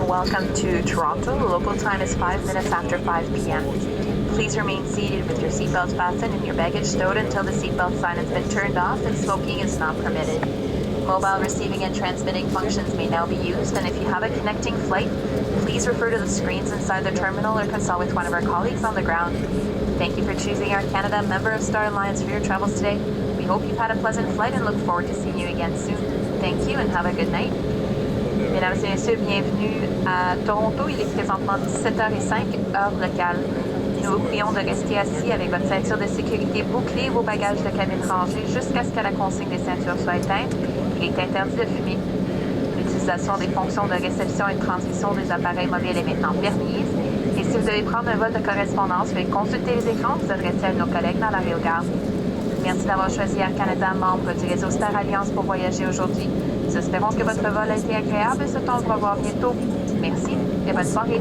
and welcome to Toronto. Local time is 5 minutes after 5 p.m. Please remain seated with your seatbelts fastened and your baggage stowed until the seatbelt sign has been turned off and smoking is not permitted. Mobile receiving and transmitting functions may now be used, and if you have a connecting flight, please refer to the screens inside the terminal or consult with one of our colleagues on the ground. Thank you for choosing Air Canada, member of Star Alliance, for your travels today. We hope you've had a pleasant flight and look forward to seeing you again soon. Thank you and have a good night. Mesdames et messieurs, bienvenue à Toronto. Il est présentement 17h05, heure locale. Nous vous prions de rester assis avec votre ceinture de sécurité bouclée et vos bagages de cabine rangés jusqu'à ce que la consigne des ceintures soit éteinte. Il est interdit de fumer. L'utilisation des fonctions de réception et de transmission des appareils mobiles est maintenant permise. Et si vous devez prendre un vol de correspondance, veuillez consulter les écrans, vous adresser à nos collègues dans l'aérogarde. Merci d'avoir choisi Air Canada, membre du réseau Star Alliance, pour voyager aujourd'hui. Nous espérons que votre vol a été agréable et se on vous revoir bientôt. Merci et bonne soirée.